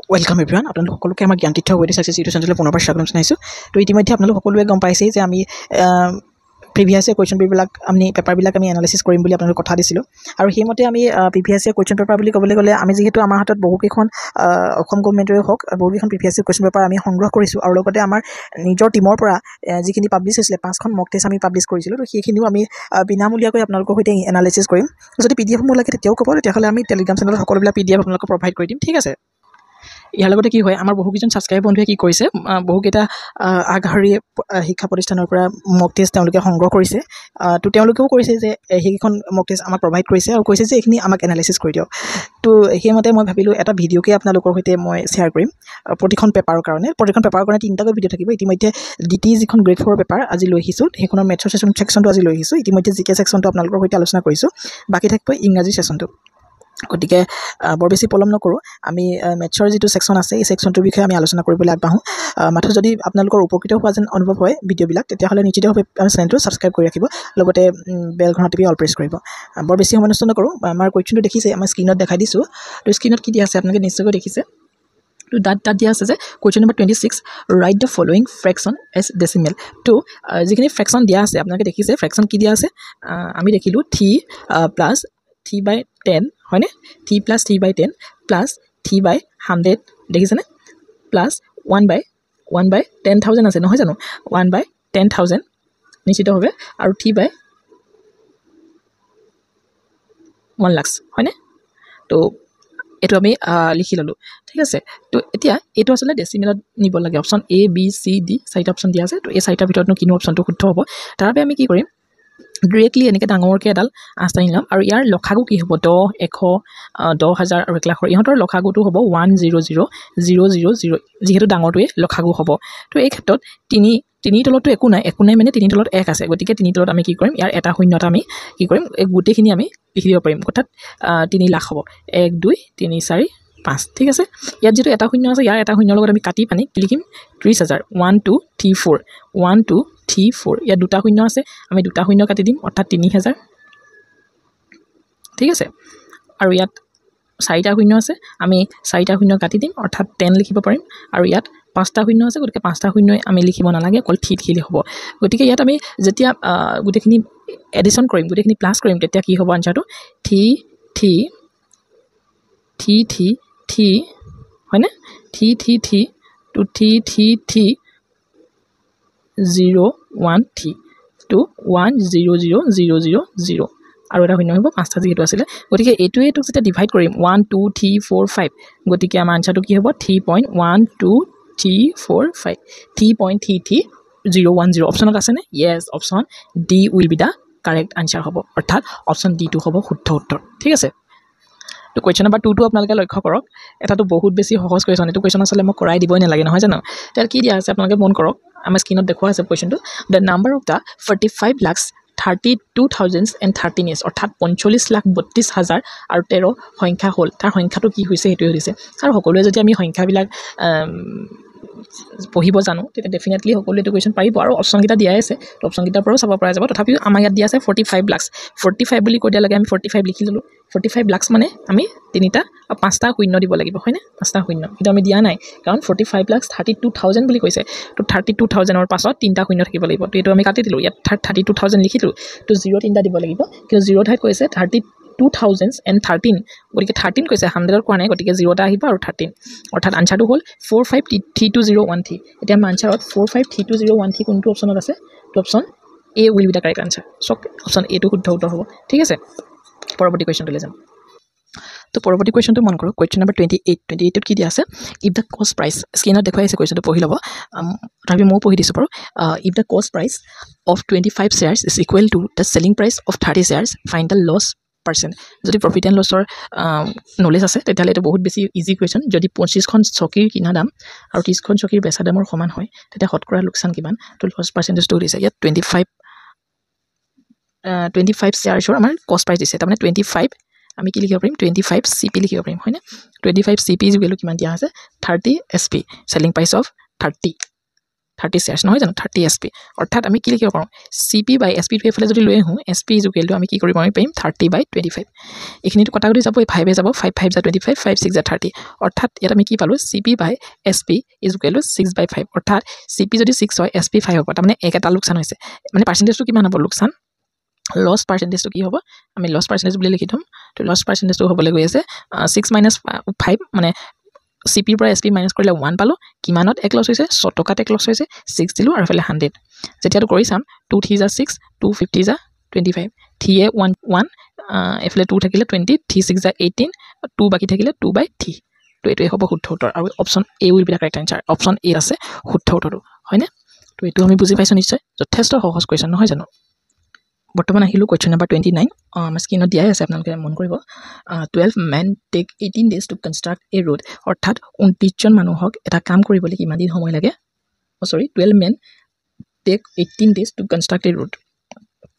welcome এভৰিওয়ান আপোনালোক সকলোকে আমাৰ জ্ঞান তথ্য ৱেডি সাকসেছ ইউটিউব চেনেললৈ পুনৰবাৰ স্বাগতম জনাইছোঁ তো ইতিমধ্যে আপোনালোক সকলোৱে গম পাইছেই যে আমি প্ৰিভিয়াছ ইয়াৰ কুৱেশ্যন পেপাৰবিলাক আমি এনালাইচিছ কৰিম বুলি আপোনালোক কথা দিছিলোঁ আৰু সেইমতে আমি প্ৰিভিয়াছ ইয়াৰ কুৱেশ্যন পেপাৰ বুলি ক'বলৈ গ'লে আমি যিহেতু আমাৰ হাতত বহুকেইখন অসম গভৰ্ণমেণ্টৰে হওক বহুকেইখন প্ৰিভিয়াছ ইয়াৰ কুৱেশ্যন পেপাৰ আমি সংগ্ৰহ কৰিছোঁ আৰু লগতে আমাৰ নিজৰ টীমৰ পৰা যিখিনি পাব্লিছ হৈছিলে 5খন মক টেষ্ট আমি পাব্লিছ কৰিছিলোঁ তো সেইখিনিও আমি বিনামূলীয়াকৈ আপোনালোকৰ সৈতে এনালাইচিছ কৰিম যদি পিডিএফসমূহ লাগে তেতিয়াও ক'ব তেতিয়াহ'লে আমি টেলিগ্ৰাম চেনেলত সকলোবিলাক পিডিএফ আপোনালোকক প্ৰভাইড কৰি দিম ঠিক আছে ইয়াৰ লগতে কি হয় আমাৰ বহুকেইজন ছাবস্ক্ৰাইব বন্ধুৱে কি কৰিছে বহুকেইটা আগশাৰীৰ শিক্ষা প্ৰতিষ্ঠানৰ পৰা মক টেষ্ট তেওঁলোকে সংগ্ৰহ কৰিছে তো তেওঁলোকেও কৰিছে যে সেইকেইখন মক টেষ্ট আমাক প্ৰভাইড কৰিছে আৰু কৈছে যে এইখিনি আমাক এনালাইচিছ কৰি দিয়ক তো সেইমতে মই ভাবিলোঁ এটা ভিডিঅ'কে আপোনালোকৰ সৈতে মই শ্বেয়াৰ কৰিম প্ৰতিখন পেপাৰৰ কাৰণে 3টাকৈ ভিডিঅ' থাকিব ইতিমধ্যে ডিটি যিখন গ্ৰেড 4 পেপাৰ আজি লৈ আহিছোঁ সেইখনৰ মেথছৰ ছেকশ্যনটো আজি লৈ আহিছোঁ ইতিমধ্যে জিকে ছেকশ্যনটো আপোনালোকৰ সৈতে আলোচনা কৰিছোঁ বাকী থাকিব ইংৰাজী ছেকশ্যনটো গতিকে বৰ বেছি পলম নকৰোঁ আমি মেথছৰ যিটো ছেকশ্যন আছে এই ছেকশ্যনটোৰ বিষয়ে আমি আলোচনা কৰিবলৈ আগবাঢ়োঁ মাত্ৰ যদি আপোনালোকৰ উপকৃত হোৱা যেন অনুভৱ হয় ভিডিঅ'বিলাক তেতিয়াহ'লে নিশ্চিতভাৱে চেনেলটো ছাবস্ক্ৰাইব কৰি ৰাখিব লগতে বেলখনত টিপি অল প্ৰেছ কৰিব বৰ বেছি সময় নষ্ট নকৰোঁ আমাৰ কুৱেশ্যনটো দেখিছে আমাৰ স্ক্ৰীণত দেখাই দিছোঁ তো স্ক্ৰীণত কি দিয়া আছে আপোনালোকে নিশ্চয়কৈ দেখিছে তো তাত দিয়া আছে যে question number 26 right the following fraction as decimal তো যিখিনি ফ্ৰেকশ্যন দিয়া আছে আপোনালোকে দেখিছে ফ্ৰেকশ্যন কি দিয়া আছে আমি দেখিলোঁ 3 প্লাছ 3/10 হয়নে 3 + 3/10 প্লাছ 3/100 দেখিছেনে প্লাছ 1/10,000 আছে নহয় জানো 1/10,000 নিশ্চিতভাৱে আৰু 3/1 লাখ হয়নে তো এইটো আমি লিখি ল'লোঁ ঠিক আছে তো এতিয়া এইটো আচলতে ডেচিমেলত নিব লাগে option A B C D 4টা অপশ্যন দিয়া আছে তো এই 4টাৰ ভিতৰতনো কিনো অপশ্যনটো শুদ্ধ হ'ব তাৰ বাবে আমি কি কৰিম ডিৰেক্টলি এনেকৈ ডাঙৰকৈ এডাল আঁচ টানি ল'ম আৰু ইয়াৰ লখাগু কি হ'ব 10 100 10,000 আৰু 1 লাখৰ ইহঁতৰ লখাগুটো হ'ব 100,000 যিহেতু ডাঙৰটোৱে লখাগু হ'ব তো এই ক্ষেত্ৰত তিনি তলততো একো নাই মানে 3 তলত 1 আছে গতিকে 3 তলত আমি কি কৰিম ইয়াৰ এটা শূন্যতা আমি কি কৰিম এই গোটেইখিনি আমি লিখি দিব পাৰিম অৰ্থাৎ 3 লাখ হ'ব 1 2 3 4 5 ঠিক আছে ইয়াত যিটো এটা শূন্য আছে ইয়াৰ এটা শূন্যৰ লগত আমি কাটি পানি লিখিম 30,000 1 2 3 4 1 2 3 4 ইয়াত দুটা শূন্য আছে আমি দুটা শূন্য কাটি দিম অৰ্থাৎ 3,000 ঠিক আছে আৰু ইয়াত 4টা শূন্য আছে আমি 4টা শূন্য কাটি দিম অৰ্থাৎ 10 লিখিব পাৰিম আৰু ইয়াত 5টা শূন্য আছে গতিকে 5টা শূন্যই আমি লিখিব নালাগে অকল লিখিলে হ'ব গতিকে ইয়াত আমি যেতিয়া গোটেইখিনি এডিশ্যন কৰিম গোটেইখিনি প্লাছ কৰিম তেতিয়া কি হ'ব আনসাৰটো 3 হয়নে 3 to 3 0 1 3 to 100,000 আৰু এটা শূন্য হ'ব 5টা যিহেতু আছিলে গতিকে এইটোক যেতিয়া ডিভাইড কৰিম 1 2 3 4 5 গতিকে আমাৰ আনসাৰটো কি হ'ব 3.12345 3.3310 অপশ্যনত আছেনে য়েছ option D will be the correct answer হ'ব অৰ্থাৎ অপশ্যন ডিটো হ'ব শুদ্ধ উত্তৰ ঠিক আছে তো কুৱেশ্যন নম্বৰ 2টো আপোনালোকে লক্ষ্য কৰক এটাতো বহুত বেছি সহজ কুৱেশ্যন এইটো কুৱেশ্যন আচলতে মই কৰাই দিবই নালাগে নহয় জানো তাৰ কি দিয়া আছে আপোনালোকে মন কৰক আমাৰ স্ক্ৰীণত দেখুওৱা আছে কুৱেশ্যনটো the number of the 45,32,013 years অৰ্থাৎ 45,32,000 আৰু 13 সংখ্যা হ'ল তাৰ সংখ্যাটো কি হৈছে সেইটোৱে হৈছে আৰু সকলোৱে যদি আমি সংখ্যাবিলাক পঢ়িব জানো তেতিয়া ডেফিনেটলি সকলোৱে এইটো কুৱেশ্যন পাৰিব আৰু অপশ্যনকেইটা দিয়াই আছে তো অপশ্যনকেইটাৰ পৰাও চাব পৰা যাব তথাপিও আমাৰ ইয়াত দিয়া আছে 45 লাখ 45 বুলি কৈ দিয়া লাগে আমি 45 লিখি ল'লোঁ 45 লাখ মানে আমি 5টা শূন্য দিব লাগিব হয়নে 5টা শূন্য কিন্তু আমি দিয়া নাই কাৰণ 45,32,000 বুলি কৈছে তো 32,000ৰ পাছত 3টা শূন্য থাকিব লাগিব তো এইটো আমি কাটি দিলোঁ ইয়াত 32,000 লিখিলোঁ তো 0 3টা দিব লাগিব কিন্তু 0 ঠাইত কৈছে 32,013 গতিকে 13 কৈছে 100ত কোৱা নাই গতিকে 0টা আহিব আৰু 13 অৰ্থাৎ আনসাৰটো হ'ল 45,32013 এতিয়া আমাৰ আনসাৰত 45,32013 কোনটো অপশ্যনত আছে তো option A will be the correct answer so option এটো শুদ্ধ উত্তৰ হ'ব ঠিক আছে পৰৱৰ্তী কুৱেশ্যনটোলৈ যাম তো পৰৱৰ্তী কুৱেশ্যনটো মন কৰক কুৱেশ্যন নম্বৰ 28ত কি দিয়া আছে ইফ দ্য কষ্ট প্ৰাইচ স্ক্ৰীণত দেখুৱাই আছে কুৱেশ্যনটো পঢ়ি ল'ব তথাপি ময়ো পঢ়ি দিছোঁ বাৰু if the cost price of 25 shares is equal to the selling price of 30 shares find the loss percent যদি প্ৰফিট এণ্ড লছৰ নলেজ আছে তেতিয়াহ'লে এইটো বহুত বেছি ইজি কুৱেশ্যন যদি 25খন চকীৰ কিনা দাম আৰু 30খন চকীৰ বেচা দামৰ সমান হয় তেতিয়া শতকৰা লোকচান কিমান তো লছ পাৰ্চেণ্টেজটো দিছে ইয়াত 25 শ্বেয়াৰ্ছৰ আমাৰ কষ্ট প্ৰাইচ দিছে তাৰমানে 25 আমি কি লিখিব পাৰিম 25 CP লিখিব পাৰিম হয়নে 25 CP ইকুৱেল টু কিমান দিয়া আছে 30 SP selling price of 30 30 shares নহয় জানো 30 SP অৰ্থাৎ আমি কি লিখিব পাৰোঁ CP বাই SP টো এফালে যদি লৈ আহোঁ SP ইজ ইকুৱেল টু আমি কি কৰিব আমি পাৰিম 30/25 এইখিনিটো কটাকটি যাব 5 যাব 5 5 যা 25 5 6 যা 30 অৰ্থাৎ ইয়াত আমি কি পালোঁ CP by SP is equal to 6/5 অৰ্থাৎ CP যদি 6 হয় SP 5 হ'ব তাৰমানে এটা লোকচান হৈছে মানে পাৰ্চেণ্টেজটো কিমান হ'ব লোকচান লছ পাৰ্চেণ্টেজটো কি হ'ব আমি লছ পাৰ্চেণ্টেজ বুলি লিখি থ'ম তো লছ পাৰ্চেণ্টেজটো হ'বলৈ গৈ আছে 6 - 5 মানে CPৰ পৰা SP মাইনাছ কৰিলে 1 পালোঁ কিমানত এক লছ হৈছে 6 টকাত এক লছ হৈছে 6 দিলোঁ আৰু এফালে 100 যেতিয়াতো কৰি চাম 2 3 যা 6 2 50 যা 25 3 1 1 এফালে 2 থাকিলে 20 3 6 যা 18 2 বাকী থাকিলে 2/3 তো এইটোৱে হ'ব শুদ্ধ উত্তৰ আৰু option A will be the correct answer option A আছে শুদ্ধ উত্তৰটো হয়নে তো এইটো আমি বুজি পাইছোঁ নিশ্চয় যথেষ্ট সহজ কুৱেশ্যন নহয় জানো বৰ্তমান আহিলোঁ কুৱেশ্যন নম্বৰ 29 আমাৰ স্ক্ৰীনত দিয়াই আছে আপোনালোকে মন কৰিব 12 men take 18 days to construct a road অৰ্থাৎ 29জন মানুহক এটা কাম কৰিবলৈ কিমান দিন সময় লাগে 12 men take 18 days to construct a road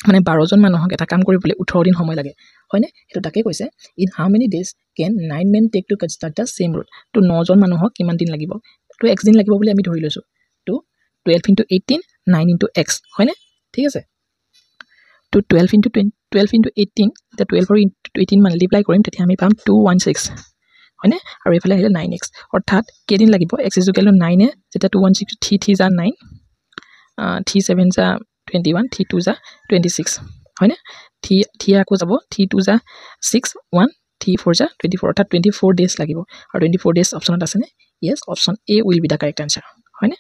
মানে 12জন মানুহক এটা কাম কৰিবলৈ 18 দিন সময় লাগে হয়নে সেইটো তাকে কৈছে in how many days can 9 men take to construct the same road তো 9জন মানুহক কিমান দিন লাগিব তো x দিন লাগিব বুলি আমি ধৰি লৈছোঁ তো 12 * 18 9 * x হয়নে ঠিক আছে তো 12 * 18 এতিয়া 12 * 18 মাল্টিপ্লাই কৰিম তেতিয়া আমি পাম 216 হয়নে আৰু এইফালে আহিলে 9x অৰ্থাৎ কেইদিন লাগিব x = 9 যেতিয়া 216 3 3 যা 9 3 7 যা 21 3 2 যা 26 হয়নে 3 আকৌ যাব 3 2 যা 6 1 3 4 যা 24 অৰ্থাৎ 24 ডেজ লাগিব আৰু 24 ডেজ অপশ্যনত আছেনে য়েছ option A will be the correct answer হয়নে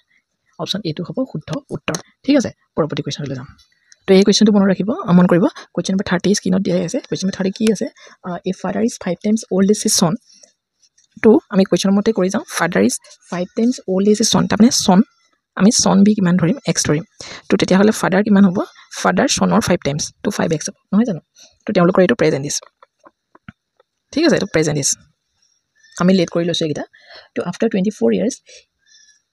অপশ্যন এটো হ'ব শুদ্ধ উত্তৰ ঠিক আছে পৰৱৰ্তী কুৱেশ্যনলৈ যাম তো এই কুৱেশ্যনটো মনত ৰাখিব মন কৰিব কুৱেশ্যন নম্বৰ 30 স্ক্ৰীনত দিয়া আছে কুৱেশ্যন নম্বৰ 30 কি আছে a father is 5 times old as his son তো আমি কুৱেশ্যনৰ মতে কৰি যাওঁ father is 5 times old as his son তাৰমানে সন আমি সন বি কিমান ধৰিম এক্স ধৰিম তো তেতিয়াহ'লে ফাদাৰ কিমান হ'ব ফাদাৰ সনৰ 5 টাইমছ তো 5x হ'ব নহয় জানো তো তেওঁলোকৰ এইটো প্ৰেজেণ্ট ইজ ঠিক আছে এইটো প্ৰেজেণ্ট ইজ আমি লেট কৰি লৈছোঁ এইকেইটা তো আফটাৰ 24 ইয়াৰ্ছ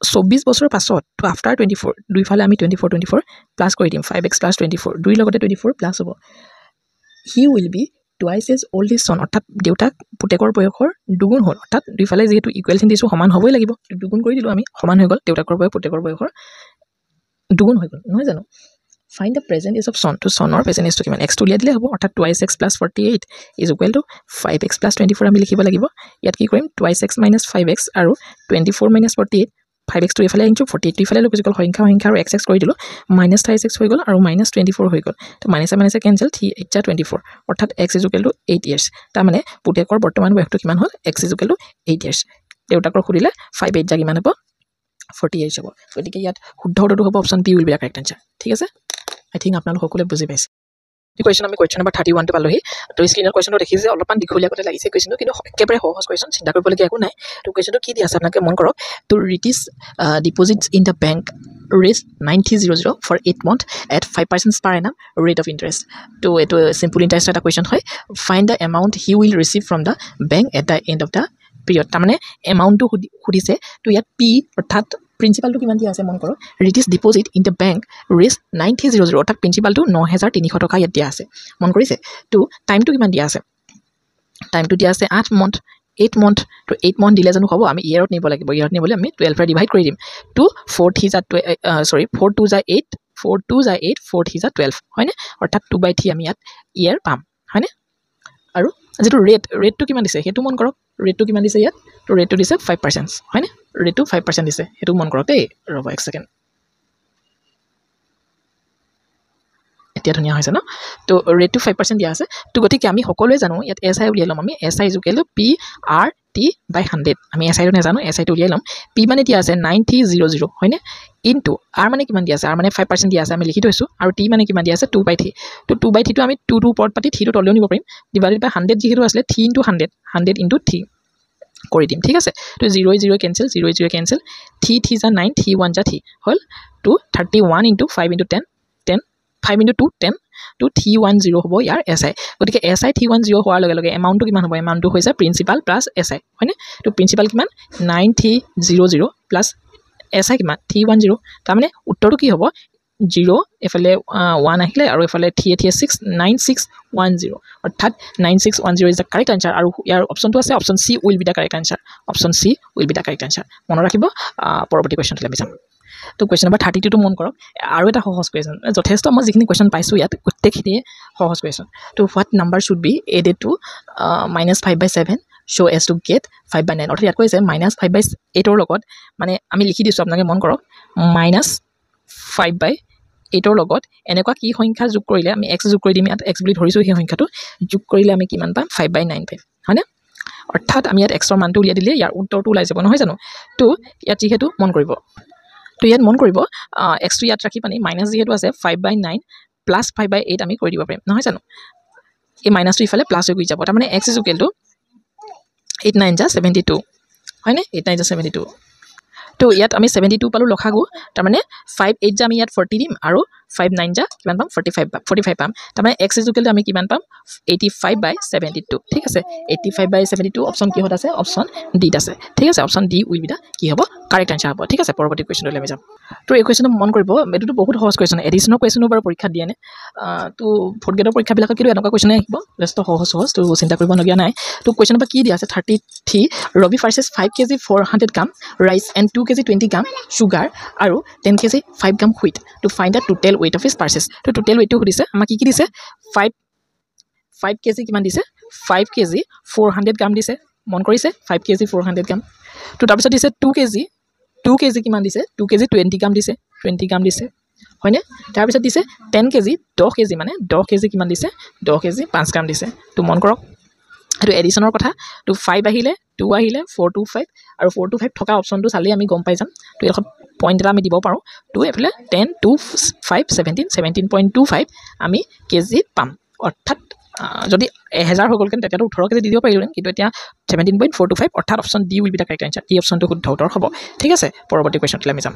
24 বছৰৰ পাছত তো আফটাৰ 24 দুইফালে আমি 24 প্লাছ কৰি দিম 5x + 24 দুই লগতে 24 প্লাছ হ'ব he will be twice as old as son অৰ্থাৎ দেউতাক পুতেকৰ বয়সৰ দুগুণ হ'ল অৰ্থাৎ দুইফালে যিহেতু ইকুৱেল চিন দিছোঁ সমান হ'বই লাগিব দুগুণ কৰি দিলোঁ আমি সমান হৈ গ'ল দেউতাকৰ বয়স পুতেকৰ বয়সৰ দুগুণ হৈ গ'ল নহয় জানো find the present age of son তো সনৰ প্ৰেজেণ্ট এজটো কিমান x উলিয়াই দিলে হ'ব অৰ্থাৎ 2x + 48 = 5x + 24 আমি লিখিব লাগিব ইয়াত কি কৰিম 2x - 5x আৰু 24 - 48 5x টো এইফালে আনিছোঁ 48 টো এইফালে লগাই গ'ল সংখ্যা আৰু x কৰি দিলোঁ -36 হৈ গ'ল আৰু -24 হৈ গ'ল তো মাইনাছে কেঞ্চেল 3 8 যা 24 অৰ্থাৎ x = 8 ইয়াৰ্ছ তাৰমানে পুতেকৰ বৰ্তমান বয়সটো কিমান হ'ল x = 8 ইয়াৰ্ছ দেউতাকৰ সুধিলে 5 8 যা কিমান হ'ব 48 হ'ব গতিকে ইয়াত শুদ্ধ উত্তৰটো হ'ব option B will be the correct answer ঠিক আছে আই থিংক আপোনালোক সকলোৱে বুজি পাইছে কুৱেশ্যন আমি কুৱেশ্যন নম্বৰ 31 টো পালোহি তো স্ক্ৰীনৰ কুৱেশ্যনটো দেখিছে অলপমান দীঘলীয়াকৈ লাগিছে কুৱেশ্যনটো কিন্তু একেবাৰে সহজ কুৱেশ্যন চিন্তা কৰিবলগীয়া একো নাই তো কুৱেশ্যনটো কি দি আছে আপোনালোকে মন কৰক তো Rita's deposits in the bank ৰেজ 9000 for 8 months at 5% per annum rate of interest তো এইটো চিম্পল ইণ্টাৰেষ্ট এটা কুৱেশ্যন হয় find the amount he will receive from the bank at the and of the period তাৰমানে এমাউণ্টটো সুধিছে তো ইয়াত পি অৰ্থাৎ প্ৰিন্সিপালটো কিমান দিয়া আছে মন কৰক Rita's deposit in the bank ৰেজ 9000 অৰ্থাৎ প্ৰিন্সিপালটো 9300 টকা ইয়াত দিয়া আছে মন কৰিছে তো টাইমটো কিমান দিয়া আছে টাইমটো দিয়া আছে 8 month 8 month তো 8 month দিলে জানো হ'ব আমি ইয়াৰত নিব লাগিব ইয়াৰত নিবলৈ আমি 12 ৰে ডিভাইড কৰি দিম তো 4 3 যা 4 2 যা 8 4 2 যা 8 4 3 যা 12 হয়নে অৰ্থাৎ 2/3 আমি ইয়াত ইয়াৰ পাম হয়নে আৰু যেটো ৰেটটো কিমান দিছে সেইটো মন কৰক ৰেটটো কিমান দিছে ইয়াত তো ৰেটটো দিছে 5% হয়নে ৰেটটো 5% দিছে সেইটো মন কৰক দেই ৰ'ব এক সেকেন্ড এতিয়া ধুনীয়া হৈছে ন তো ৰেটটো 5% দিয়া আছে তো গতিকে আমি সকলোৱে জানো ইয়াত SI উলিয়াই ল'ম আমি SI = PRT/100 আমি SI টো নাজানো SI টো উলিয়াই ল'ম P মানে দিয়া আছে 9000 হয়নে ইনটু R মানে কিমান দিয়া আছে R মানে 5% দিয়া আছে আমি লিখি থৈছোঁ আৰু T মানে কিমান দিয়া আছে 2/3 তো 2/3 টো আমি 2 টো ওপৰত পাতি 3 টো তললৈ নিব পাৰিম ডিভাইডেড বাই 100 যিহেতু আছিলে 3 * 100 100 * 3 কৰি দিম ঠিক আছে তো 0 0 কেঞ্চেল 0 0 কেঞ্চেল 3 3 যা 9 3 1 যা 3 হ'ল তো 31 * 5 * 10 10 5 * 2 10 তো 310 হ'ব ইয়াৰ SI গতিকে SI 310 হোৱাৰ লগে লগে এমাউণ্টটো কিমান হ'ব এমাউণ্টটো হৈছে প্ৰিন্সিপাল প্লাছ SI হয়নে তো প্ৰিন্সিপাল কিমান 9300 প্লাছ SI কিমান 310 তাৰমানে উত্তৰটো কি হ'ব 0 এফালে 1 আহিলে আৰু এফালে 3 6 9610 অৰ্থাৎ 9610 ইজ দ্য কাৰেক্ট আনসাৰ আৰু ইয়াৰ অপশ্যনটো আছে option C will be the correct answer option C will be the correct answer মনত ৰাখিব পৰৱৰ্তী কুৱেশ্যনটো আমি যাম তো কুৱেশ্যন নম্বৰ 32টো মন কৰক আৰু এটা সহজ কুৱেশ্যন যথেষ্ট মই যিখিনি কুৱেশ্যন পাইছোঁ ইয়াত গোটেইখিনিয়ে সহজ কুৱেশ্যন তো what number should be added to -5/7 show as to get 5/9 অৰ্থাৎ ইয়াত কৈছে -5/8ৰ লগত মানে আমি লিখি দিছোঁ আপোনালোকে মন কৰক -5/8ৰ লগত এনেকুৱা কি সংখ্যা যোগ কৰিলে আমি x যোগ কৰি দিম ইয়াত x বুলি ধৰিছোঁ সেই সংখ্যাটো যোগ কৰিলে আমি কিমান পাম 5/9 পাম হয়নে অৰ্থাৎ আমি ইয়াত xৰ মানটো উলিয়াই দিলে ইয়াৰ উত্তৰটো ওলাই যাব নহয় জানো তো ইয়াত যিহেতু মন কৰিব তো ইয়াত মন কৰিব xটো ইয়াত ৰাখি পানি মাইনাছ যিহেতু আছে 5/9 প্লাছ 5/8 আমি কৰি দিব পাৰিম নহয় জানো এই মাইনাছটো ইফালে প্লাছ হৈ গৈ যাব তাৰ মানে x = 8 9 = 72 হয়নে 8 9 = 72 তো ইয়াত আমি 72 পালো লখাগু তাৰ মানে 5 8 আমি ইয়াত 40 দিম আৰু 5 9 কিমান পাম 45 পাম তাৰ মানে x = আমি কিমান পাম 85/72 ঠিক আছে 85/72 অপচন কিহত আছে অপচন ডি আছে ঠিক আছে অপচন ডি উইল বি দা কি হ'ব কাৰেক্ট আনসাৰ হ'ব ঠিক আছে পৰৱৰ্তী কুৱেশ্যনলৈ আমি যাম তো এই কুৱেশ্যনটো মন কৰিব এটোটো বহুত সহজ কুৱেশ্যন এডিশনৰ কুৱেশ্যনো বাৰু পৰীক্ষা দিয়ে নে তো ফৰ্থ গ্ৰেডৰ পৰীক্ষাবিলাকত কিন্তু এনেকুৱা কুৱেশ্যনে আহিব যথেষ্ট সহজ তো চিন্তা কৰিবলগীয়া নাই তো কুৱেশ্যন নম্বৰ কি দিয়া আছে 33 Ravi purchases 5 kg 400 gram rice and 2 kg 20 gram sugar আৰু 10 kg 5 gram wheat to find the total weight of his purchase তো টোটেল ৱেইটটো সুধিছে আমাক কি দিছে 5 kg কিমান দিছে 5 kg 400 গ্ৰাম দিছে মন কৰিছে 5 kg 400 গ্ৰাম তো তাৰপিছত দিছে 2 kg কিমান দিছে 2 kg 20 গ্ৰাম দিছে 20 গ্ৰাম দিছে হয়নে তাৰপিছত দিছে 10 kg 10 kg মানে 10 kg কিমান দিছে 10 kg 5 গ্ৰাম দিছে তো মন কৰক আৰু এডিশনৰ কথা তো 5 আহিলে 2 আহিলে 4 to 5 আৰু 4 to 5 থকা অপচনটো চালে আমি গম পাই যাম তো এখন পইণ্ট এটা আমি দিব পাৰোঁ 2 এফালে 10 2 5 17.25 আমি কেজি পাম অৰ্থাৎ যদি 1000 হৈ গ'লকেন তেতিয়াতো 18 কেজি দি দিব পাৰিলোহেঁতেন কিন্তু এতিয়া 17.425 অৰ্থাৎ option D will be the correct answer এই অপচনটো শুদ্ধ উত্তৰ হ'ব ঠিক আছে পৰৱৰ্তী কুৱেশ্যনলৈ আমি যাম